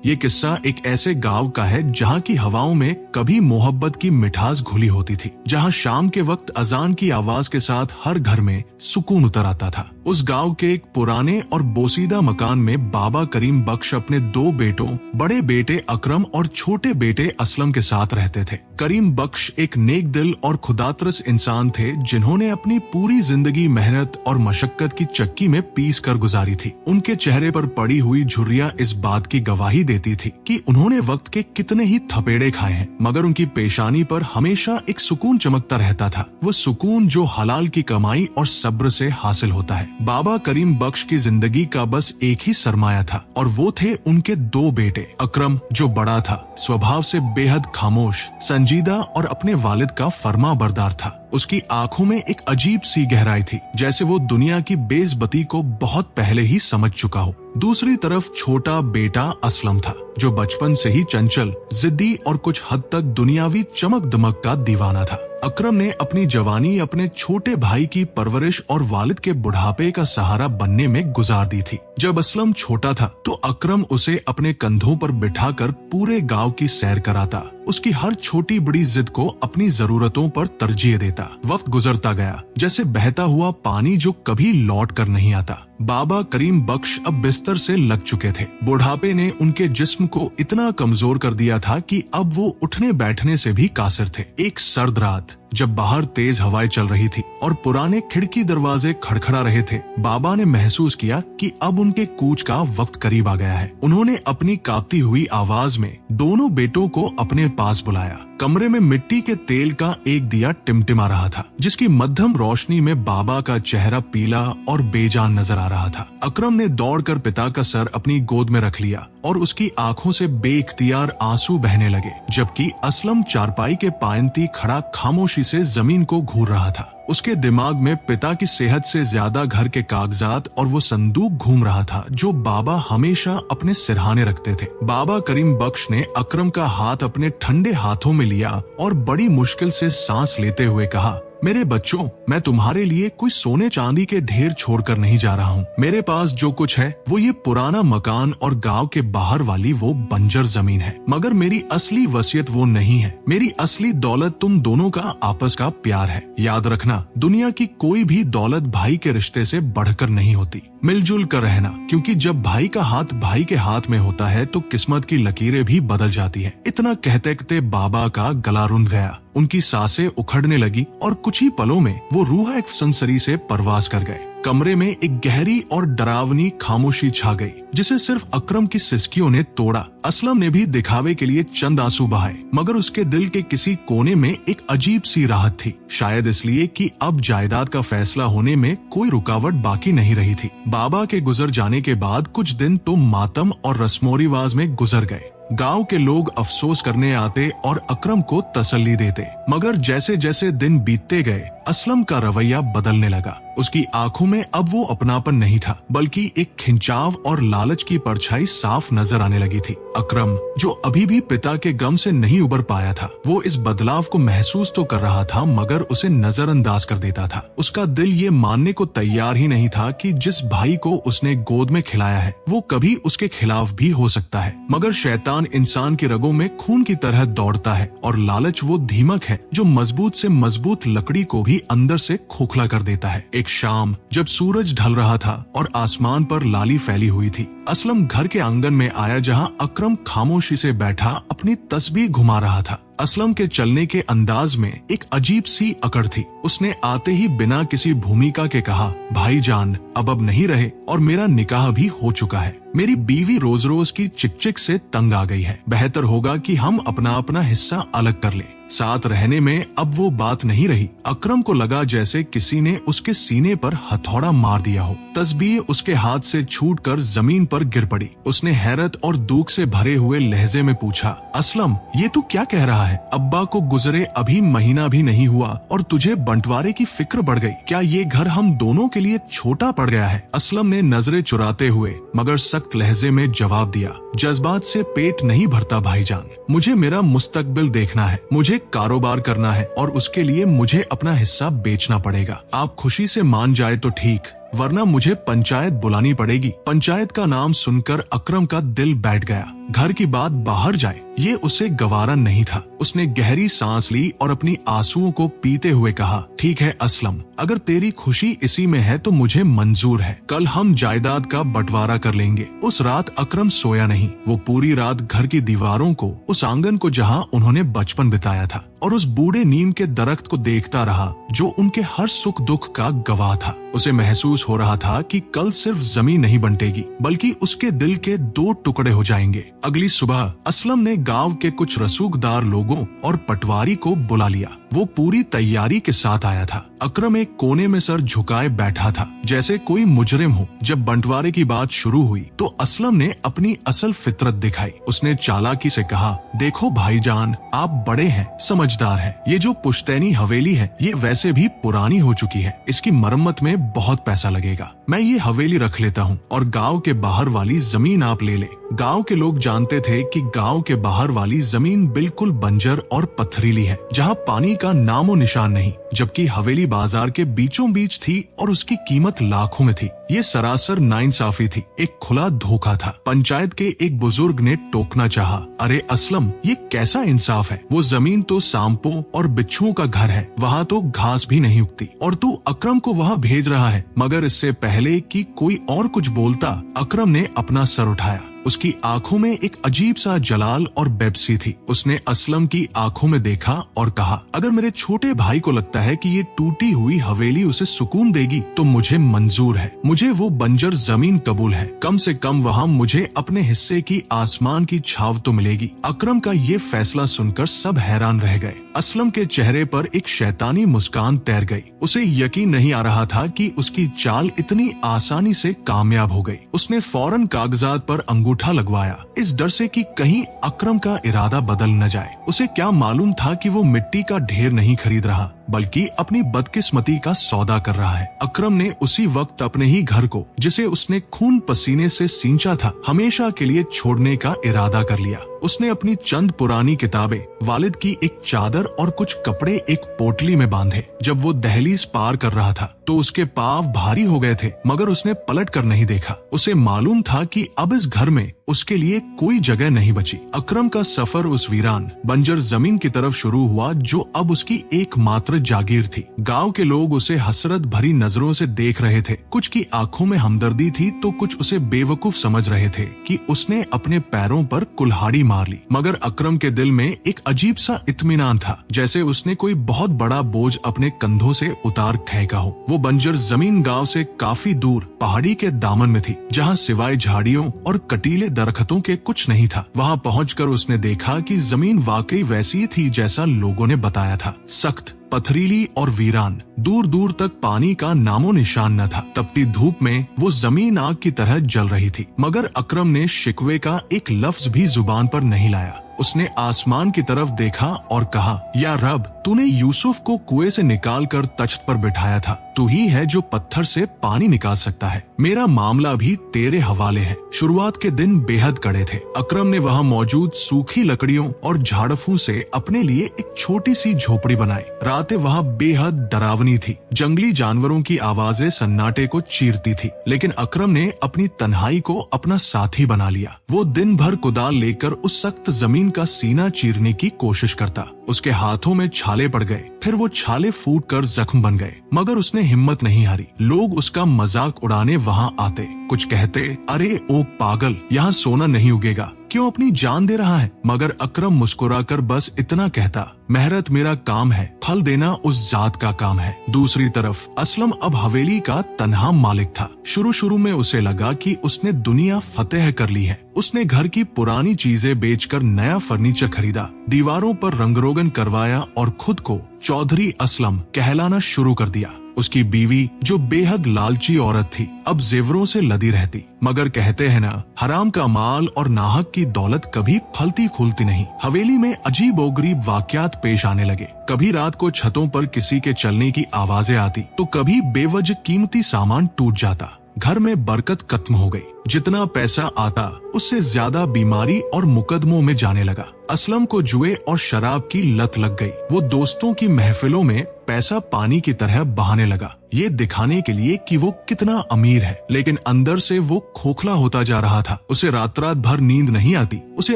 ये किस्सा एक ऐसे गांव का है जहां की हवाओं में कभी मोहब्बत की मिठास घुली होती थी, जहां शाम के वक्त अजान की आवाज के साथ हर घर में सुकून उतर आता था। उस गांव के एक पुराने और बोसीदा मकान में बाबा करीम बख्श अपने 2 बेटों, बड़े बेटे अकरम और छोटे बेटे असलम के साथ रहते थे। करीम बख्श एक नेक दिल और खुदातरस इंसान थे जिन्होंने अपनी पूरी जिंदगी मेहनत और मशक्कत की चक्की में पीस कर गुजारी थी। उनके चेहरे पर पड़ी हुई झुर्रियां इस बात की गवाही देती थी कि उन्होंने वक्त के कितने ही थपेड़े खाए हैं, मगर उनकी पेशानी पर हमेशा एक सुकून चमकता रहता था। वो सुकून जो हलाल की कमाई और सब्र से हासिल होता है। बाबा करीम बख्श की जिंदगी का बस एक ही सरमाया था और वो थे उनके 2 बेटे। अकरम जो बड़ा था, स्वभाव से बेहद खामोश, संजीदा और अपने वालिद का फर्मा बरदार था। उसकी आंखों में एक अजीब सी गहराई थी, जैसे वो दुनिया की बेइज्जती को बहुत पहले ही समझ चुका हो। दूसरी तरफ छोटा बेटा असलम था, जो बचपन से ही चंचल, जिद्दी और कुछ हद तक दुनियावी चमक दमक का दीवाना था। अकरम ने अपनी जवानी अपने छोटे भाई की परवरिश और वालिद के बुढ़ापे का सहारा बनने में गुजार दी थी। जब असलम छोटा था तो अकरम उसे अपने कंधों पर बिठाकर पूरे गांव की सैर कराता, उसकी हर छोटी बड़ी जिद को अपनी जरूरतों पर तरजीह देता। वक्त गुजरता गया जैसे बहता हुआ पानी जो कभी लौट कर नहीं आता। बाबा करीम बख्श अब बिस्तर से लग चुके थे। बुढ़ापे ने उनके जिस्म को इतना कमजोर कर दिया था कि अब वो उठने बैठने से भी कासिर थे। एक सर्द रात जब बाहर तेज हवाएं चल रही थी और पुराने खिड़की दरवाजे खड़खड़ा रहे थे, बाबा ने महसूस किया कि अब उनके कूच का वक्त करीब आ गया है। उन्होंने अपनी कांपती हुई आवाज में दोनों बेटों को अपने पास बुलाया। कमरे में मिट्टी के तेल का एक दिया टिमटिमा रहा था, जिसकी मध्यम रोशनी में बाबा का चेहरा पीला और बेजान नजर आ रहा था। अकरम ने दौड़कर पिता का सर अपनी गोद में रख लिया और उसकी आंखों से बेइख्तियार आंसू बहने लगे, जबकि असलम चारपाई के पायंती खड़ा खामोशी से जमीन को घूर रहा था। उसके दिमाग में पिता की सेहत से ज्यादा घर के कागजात और वो संदूक घूम रहा था जो बाबा हमेशा अपने सिरहाने रखते थे। बाबा करीम बख्श ने अकरम का हाथ अपने ठंडे हाथों में लिया और बड़ी मुश्किल से सांस लेते हुए कहा, मेरे बच्चों, मैं तुम्हारे लिए कोई सोने चांदी के ढेर छोड़कर नहीं जा रहा हूँ। मेरे पास जो कुछ है वो ये पुराना मकान और गांव के बाहर वाली वो बंजर जमीन है, मगर मेरी असली वसीयत वो नहीं है। मेरी असली दौलत तुम दोनों का आपस का प्यार है। याद रखना, दुनिया की कोई भी दौलत भाई के रिश्ते से बढ़कर नहीं होती। मिलजुल कर रहना, क्योंकि जब भाई का हाथ भाई के हाथ में होता है तो किस्मत की लकीरें भी बदल जाती है। इतना कहते कहते बाबा का गला रुंध गया, उनकी सांसें उखड़ने लगी और कुछ ही पलों में वो रूह एक संसरी से परवास कर गए। कमरे में एक गहरी और डरावनी खामोशी छा गई, जिसे सिर्फ अकरम की सिसकियों ने तोड़ा। असलम ने भी दिखावे के लिए चंद आंसू बहाए, मगर उसके दिल के किसी कोने में एक अजीब सी राहत थी, शायद इसलिए कि अब जायदाद का फैसला होने में कोई रुकावट बाकी नहीं रही थी। बाबा के गुजर जाने के बाद कुछ दिन तो मातम और रस्मो रिवाज में गुजर गए। गांव के लोग अफसोस करने आते और अकरम को तसल्ली देते, मगर जैसे जैसे दिन बीतते गए असलम का रवैया बदलने लगा। उसकी आंखों में अब वो अपनापन नहीं था, बल्कि एक खिंचाव और लालच की परछाई साफ नजर आने लगी थी। अकरम, जो अभी भी पिता के गम से नहीं उबर पाया था, वो इस बदलाव को महसूस तो कर रहा था, मगर उसे नजरअंदाज कर देता था। उसका दिल ये मानने को तैयार ही नहीं था कि जिस भाई को उसने गोद में खिलाया है वो कभी उसके खिलाफ भी हो सकता है। मगर शैतान इंसान की रगों में खून की तरह दौड़ता है और लालच वो धीमक है जो मजबूत से मजबूत लकड़ी को भी अंदर से खोखला कर देता है। एक शाम जब सूरज ढल रहा था और आसमान पर लाली फैली हुई थी, असलम घर के आंगन में आया जहां अकरम खामोशी से बैठा अपनी तस्बीह घुमा रहा था। असलम के चलने के अंदाज में एक अजीब सी अकड़ थी। उसने आते ही बिना किसी भूमिका के कहा, भाईजान अब नहीं रहे और मेरा निकाह भी हो चुका है। मेरी बीवी रोज रोज की चिकचिक से तंग आ गई है। बेहतर होगा कि हम अपना अपना हिस्सा अलग कर लें। साथ रहने में अब वो बात नहीं रही। अकरम को लगा जैसे किसी ने उसके सीने पर हथौड़ा मार दिया हो। तस्बीह उसके हाथ से छूटकर जमीन पर गिर पड़ी। उसने हैरत और दुख से भरे हुए लहजे में पूछा, असलम, ये तू क्या कह रहा है? अब्बा को गुजरे अभी महीना भी नहीं हुआ और तुझे बंटवारे की फिक्र बढ़ गई। क्या ये घर हम दोनों के लिए छोटा पड़ गया है? असलम ने नजरें चुराते हुए मगर सख्त लहजे में जवाब दिया, जज्बात से पेट नहीं भरता भाईजान। मुझे मेरा मुस्तकबिल देखना है, मुझे कारोबार करना है और उसके लिए मुझे अपना हिस्सा बेचना पड़ेगा। आप खुशी से मान जाए तो ठीक, वरना मुझे पंचायत बुलानी पड़ेगी। पंचायत का नाम सुनकर अकरम का दिल बैठ गया। घर की बात बाहर जाए, ये उसे गवारा नहीं था। उसने गहरी सांस ली और अपनी आंसुओं को पीते हुए कहा, ठीक है असलम, अगर तेरी खुशी इसी में है तो मुझे मंजूर है। कल हम जायदाद का बंटवारा कर लेंगे। उस रात अकरम सोया नहीं। वो पूरी रात घर की दीवारों को, उस आंगन को जहाँ उन्होंने बचपन बिताया था, और उस बूढ़े नीम के दरख्त को देखता रहा जो उनके हर सुख दुख का गवाह था। उसे महसूस हो रहा था कि कल सिर्फ जमीन नहीं बंटेगी, बल्कि उसके दिल के 2 टुकड़े हो जाएंगे। अगली सुबह असलम ने गांव के कुछ रसूखदार लोगों और पटवारी को बुला लिया। वो पूरी तैयारी के साथ आया था। अकरम एक कोने में सर झुकाए बैठा था, जैसे कोई मुजरिम हो। जब बंटवारे की बात शुरू हुई तो असलम ने अपनी असल फितरत दिखाई। उसने चालाकी से कहा, देखो भाईजान, आप बड़े हैं, समझदार हैं। ये जो पुश्तैनी हवेली है, ये वैसे भी पुरानी हो चुकी है। इसकी मरम्मत में बहुत पैसा लगेगा। मैं ये हवेली रख लेता हूँ और गांव के बाहर वाली जमीन आप ले ले। गांव के लोग जानते थे कि गांव के बाहर वाली जमीन बिल्कुल बंजर और पथरीली है, जहाँ पानी का नामो निशान नहीं, जबकि हवेली बाजार के बीचों बीच थी और उसकी कीमत लाखों में थी। ये सरासर नाइंसाफी थी, एक खुला धोखा था। पंचायत के एक बुजुर्ग ने टोकना चाहा, अरे असलम, ये कैसा इंसाफ है? वो जमीन तो सांपों और बिच्छुओं का घर है, वहाँ तो घास भी नहीं उगती, और तू अकरम को वहाँ भेज रहा है। मगर इससे पहले कि कोई और कुछ बोलता, अकरम ने अपना सर उठाया। उसकी आंखों में एक अजीब सा जलाल और बेबसी थी। उसने असलम की आंखों में देखा और कहा, अगर मेरे छोटे भाई को लगता है कि ये टूटी हुई हवेली उसे सुकून देगी तो मुझे मंजूर है। मुझे वो बंजर जमीन कबूल है। कम से कम वहाँ मुझे अपने हिस्से की आसमान की छाव तो मिलेगी। अकरम का ये फैसला सुनकर सब हैरान रह गए। असलम के चेहरे पर एक शैतानी मुस्कान तैर गई। उसे यकीन नहीं आ रहा था कि उसकी चाल इतनी आसानी से कामयाब हो गई। उसने फौरन कागजात पर अंगूठा लगवाया, इस डर से कि कहीं अकरम का इरादा बदल न जाए। उसे क्या मालूम था कि वो मिट्टी का ढेर नहीं खरीद रहा, बल्कि अपनी बदकिस्मती का सौदा कर रहा है। अकरम ने उसी वक्त अपने ही घर को, जिसे उसने खून पसीने से सींचा था, हमेशा के लिए छोड़ने का इरादा कर लिया। उसने अपनी चंद पुरानी किताबें, वालिद की एक चादर और कुछ कपड़े एक पोटली में बांधे। जब वो दहलीज पार कर रहा था तो उसके पांव भारी हो गए थे, मगर उसने पलट कर नहीं देखा। उसे मालूम था कि अब इस घर में उसके लिए कोई जगह नहीं बची। अकरम का सफर उस वीरान बंजर जमीन की तरफ शुरू हुआ जो अब उसकी एकमात्र जागीर थी। गांव के लोग उसे हसरत भरी नजरों से देख रहे थे। कुछ की आंखों में हमदर्दी थी तो कुछ उसे बेवकूफ समझ रहे थे कि उसने अपने पैरों पर कुल्हाड़ी मार ली। मगर अकरम के दिल में एक अजीब सा इत्मीनान था, जैसे उसने कोई बहुत बड़ा बोझ अपने कंधों से उतार फेंका हो। वो बंजर जमीन गांव से काफी दूर पहाड़ी के दामन में थी, जहाँ सिवाय झाड़ियों और कटीले दरख्तों के कुछ नहीं था। वहाँ पहुंचकर उसने देखा कि जमीन वाकई वैसी थी जैसा लोगों ने बताया था, सख्त, पथरीली और वीरान। दूर दूर तक पानी का नामो निशान न था। तपती धूप में वो जमीन आग की तरह जल रही थी। मगर अकरम ने शिकवे का एक लफ्ज भी जुबान पर नहीं लाया। उसने आसमान की तरफ देखा और कहा, या रब, तूने यूसुफ को कुएं से निकालकर तख्त पर बिठाया था। तू ही है जो पत्थर से पानी निकाल सकता है। मेरा मामला भी तेरे हवाले है। शुरुआत के दिन बेहद कड़े थे। अकरम ने वहाँ मौजूद सूखी लकड़ियों और झाड़फों से अपने लिए एक छोटी सी झोपड़ी बनाई। रातें वहाँ बेहद डरावनी थी। जंगली जानवरों की आवाजें सन्नाटे को चीरती थी, लेकिन अकरम ने अपनी तन्हाई को अपना साथी बना लिया। वो दिन भर कुदाल लेकर उस सख्त जमीन का सीना चीरने की कोशिश करता। उसके हाथों में छाले पड़ गए, फिर वो छाले फूटकर जख्म बन गए, मगर उसने हिम्मत नहीं हारी। लोग उसका मजाक उड़ाने वहाँ आते। कुछ कहते, अरे ओ पागल, यहाँ सोना नहीं उगेगा, क्यों अपनी जान दे रहा है? मगर अकरम मुस्कुराकर बस इतना कहता, मेहनत मेरा काम है, फल देना उस जात का काम है। दूसरी तरफ असलम अब हवेली का तन्हा मालिक था। शुरू शुरू में उसे लगा कि उसने दुनिया फतेह कर ली है। उसने घर की पुरानी चीजें बेचकर नया फर्नीचर खरीदा, दीवारों पर रंगरोगन करवाया और खुद को चौधरी असलम कहलाना शुरू कर दिया। उसकी बीवी, जो बेहद लालची औरत थी, अब जेवरों से लदी रहती। मगर कहते हैं ना, हराम का माल और नाहक की दौलत कभी फलती फूलती नहीं। हवेली में अजीबोगरीब वाकयात पेश आने लगे। कभी रात को छतों पर किसी के चलने की आवाजें आती, तो कभी बेवजह कीमती सामान टूट जाता। घर में बरकत खत्म हो गई। जितना पैसा आता उससे ज्यादा बीमारी और मुकदमों में जाने लगा। असलम को जुए और शराब की लत लग गई। वो दोस्तों की महफिलों में पैसा पानी की तरह बहाने लगा। ये दिखाने के लिए कि वो कितना अमीर है, लेकिन अंदर से वो खोखला होता जा रहा था। उसे रात रात भर नींद नहीं आती। उसे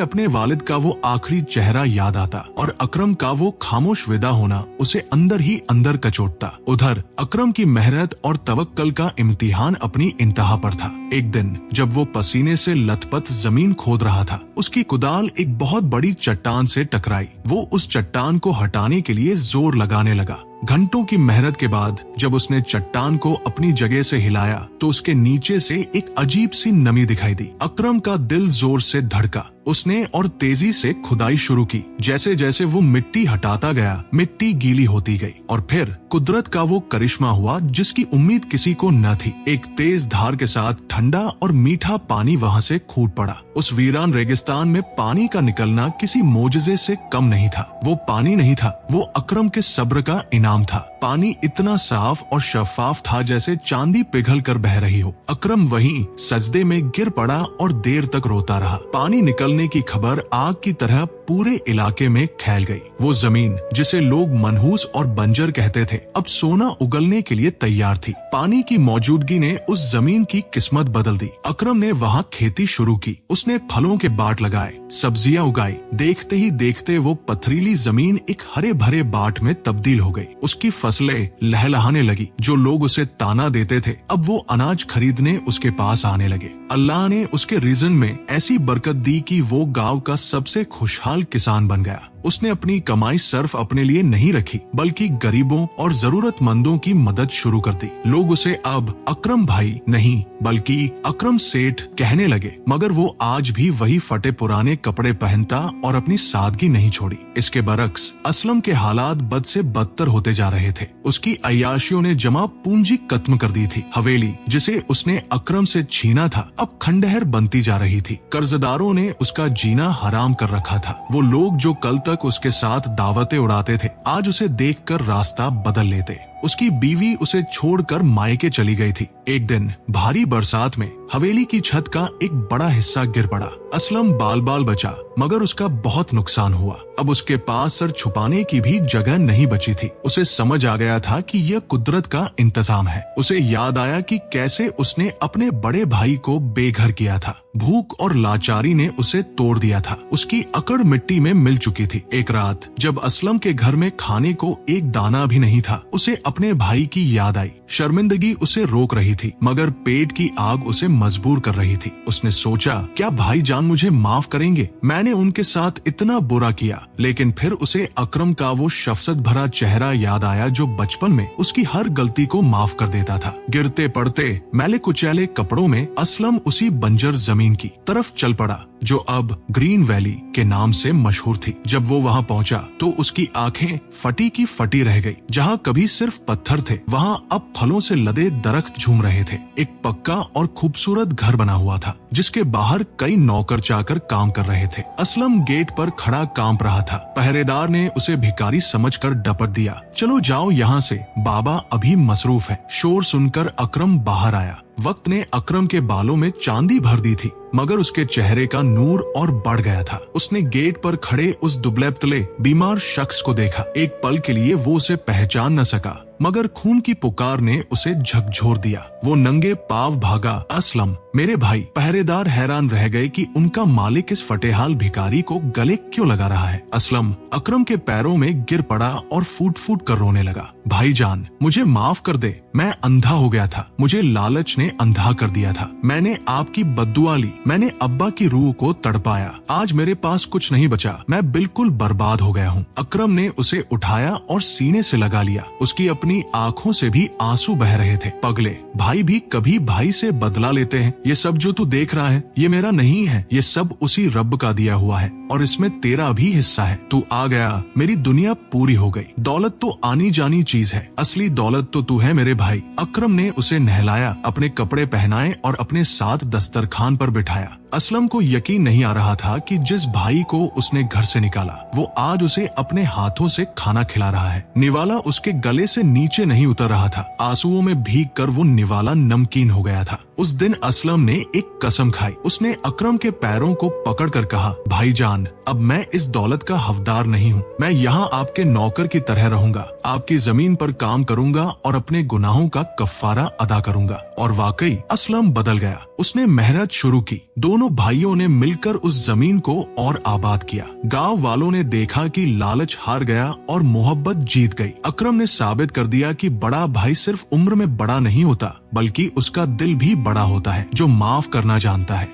अपने वालिद का वो आखिरी चेहरा याद आता और अकरम का वो खामोश विदा होना उसे अंदर ही अंदर कचोटता। उधर अकरम की मेहनत और तवक्कल का इम्तिहान अपनी इंतहा पर था। एक दिन जब वो पसीने से लथपथ जमीन खोद रहा था, उसकी कुदाल एक बहुत बड़ी चट्टान से टकराई। वो उस चट्टान को हटाने के लिए जोर लगाने लगा। घंटों की मेहनत के बाद जब उसने चट्टान को अपनी जगह से हिलाया तो उसके नीचे से एक अजीब सी नमी दिखाई दी। अकरम का दिल जोर से धड़का। उसने और तेजी से खुदाई शुरू की। जैसे जैसे वो मिट्टी हटाता गया, मिट्टी गीली होती गई और फिर कुदरत का वो करिश्मा हुआ जिसकी उम्मीद किसी को न थी। एक तेज धार के साथ ठंडा और मीठा पानी वहाँ से फूट पड़ा। उस वीरान रेगिस्तान में पानी का निकलना किसी मोजज़े से कम नहीं था। वो पानी नहीं था, वो अकरम के सब्र का इनाम था। पानी इतना साफ और शफाफ था जैसे चांदी पिघल कर बह रही हो। अकरम वहीं सजदे में गिर पड़ा और देर तक रोता रहा। पानी निकलने की खबर आग की तरह पूरे इलाके में फैल गई। वो जमीन जिसे लोग मनहूस और बंजर कहते थे, अब सोना उगलने के लिए तैयार थी। पानी की मौजूदगी ने उस जमीन की किस्मत बदल दी। अकरम ने वहाँ खेती शुरू की। उसने फलों के बाट लगाए, सब्जियां उगाई। देखते ही देखते वो पथरीली जमीन एक हरे भरे बाट में तब्दील हो गई। उसकी फसलें लहलहाने लगी। जो लोग उसे ताना देते थे, अब वो अनाज खरीदने उसके पास आने लगे। अल्लाह ने उसके रिज़्क़ में ऐसी बरकत दी कि वो गांव का सबसे खुशहाल किसान बन गया। उसने अपनी कमाई सिर्फ अपने लिए नहीं रखी, बल्कि गरीबों और जरूरतमंदों की मदद शुरू कर दी। लोग उसे अब अकरम भाई नहीं बल्कि अकरम सेठ कहने लगे, मगर वो आज भी वही फटे पुराने कपड़े पहनता और अपनी सादगी नहीं छोड़ी। इसके बरक्स असलम के हालात बद से बदतर होते जा रहे थे। उसकी अय्याशियों ने जमा पूंजी खत्म कर दी थी। हवेली जिसे उसने अकरम से छीना था, अब खंडहर बनती जा रही थी। कर्जदारों ने उसका जीना हराम कर रखा था। वो लोग जो कल तक उसके साथ दावतें उड़ाते थे, आज उसे देखकर रास्ता बदल लेते। उसकी बीवी उसे छोड़कर मायके चली गई थी। एक दिन भारी बरसात में हवेली की छत का एक बड़ा हिस्सा गिर पड़ा। असलम बाल बाल बचा, मगर उसका बहुत नुकसान हुआ। अब उसके पास सर छुपाने की भी जगह नहीं बची थी। उसे समझ आ गया था कि यह कुदरत का इंतजाम है। उसे याद आया कि कैसे उसने अपने बड़े भाई को बेघर किया था। भूख और लाचारी ने उसे तोड़ दिया था। उसकी अकड़ मिट्टी में मिल चुकी थी। एक रात जब असलम के घर में खाने को एक दाना भी नहीं था, उसे अपने भाई की याद आई। शर्मिंदगी उसे रोक रही थी, मगर पेट की आग उसे मजबूर कर रही थी। उसने सोचा, क्या भाईजान मुझे माफ करेंगे? मैंने उनके साथ इतना बुरा किया। लेकिन फिर उसे अकरम का वो शफकत भरा चेहरा याद आया जो बचपन में उसकी हर गलती को माफ कर देता था। गिरते पड़ते मैले कुचैले कपड़ों में असलम उसी बंजर जमीन की तरफ चल पड़ा जो अब ग्रीन वैली के नाम से मशहूर थी। जब वो वहाँ पहुँचा तो उसकी आंखें फटी की फटी रह गई। जहाँ कभी सिर्फ पत्थर थे, वहाँ अब फलों से लदे दरख्त झूम रहे थे। एक पक्का और खूबसूरत घर बना हुआ था जिसके बाहर कई नौकर चाकर काम कर रहे थे। असलम गेट पर खड़ा कांप रहा था। पहरेदार ने उसे भिखारी समझकर डपट दिया, चलो जाओ यहाँ से, बाबा अभी मसरूफ है। शोर सुनकर अकरम बाहर आया। वक्त ने अकरम के बालों में चांदी भर दी थी, मगर उसके चेहरे का नूर और बढ़ गया था। उसने गेट पर खड़े उस दुबले पतले बीमार शख्स को देखा। एक पल के लिए वो उसे पहचान न सका, मगर खून की पुकार ने उसे झकझोर दिया। वो नंगे पांव भागा, असलम मेरे भाई। पहरेदार हैरान रह गए कि उनका मालिक इस फटेहाल भिखारी को गले क्यों लगा रहा है। असलम अकरम के पैरों में गिर पड़ा और फूट फूट कर रोने लगा। भाईजान मुझे माफ कर दे, मैं अंधा हो गया था। मुझे लालच ने अंधा कर दिया था। मैंने आपकी बद्दुआ ली, मैंने अब्बा की रूह को तड़पाया। आज मेरे पास कुछ नहीं बचा, मैं बिल्कुल बर्बाद हो गया हूँ। अकरम ने उसे उठाया और सीने से लगा लिया। उसकी अपनी आंखों से भी आंसू बह रहे थे। पगले, भाई भी कभी भाई से बदला लेते हैं। ये सब जो तू देख रहा है ये मेरा नहीं है, ये सब उसी रब का दिया हुआ है और इसमें तेरा भी हिस्सा है। तू आ गया, मेरी दुनिया पूरी हो गई। दौलत तो आनी जानी चीज है, असली दौलत तो तू है मेरे भाई। अकरम ने उसे नहलाया, अपने कपड़े पहनाए और अपने साथ दस्तरखान पर बिठाया। असलम को यकीन नहीं आ रहा था कि जिस भाई को उसने घर से निकाला वो आज उसे अपने हाथों से खाना खिला रहा है। निवाला उसके गले से नीचे नहीं उतर रहा था। आंसुओं में भीग कर वो निवाला नमकीन हो गया था। उस दिन असलम ने एक कसम खाई। उसने अकरम के पैरों को पकड़कर कहा, भाईजान अब मैं इस दौलत का हकदार नहीं हूँ, मैं यहाँ आपके नौकर की तरह रहूंगा। आपकी जमीन पर काम करूंगा और अपने गुनाहों का कफ्फारा अदा करूंगा। और वाकई असलम बदल गया। उसने मेहनत शुरू की। दोनों भाइयों ने मिलकर उस जमीन को और आबाद किया। गांव वालों ने देखा कि लालच हार गया और मोहब्बत जीत गई। अकरम ने साबित कर दिया कि बड़ा भाई सिर्फ उम्र में बड़ा नहीं होता, बल्कि उसका दिल भी बड़ा होता है, जो माफ करना जानता है।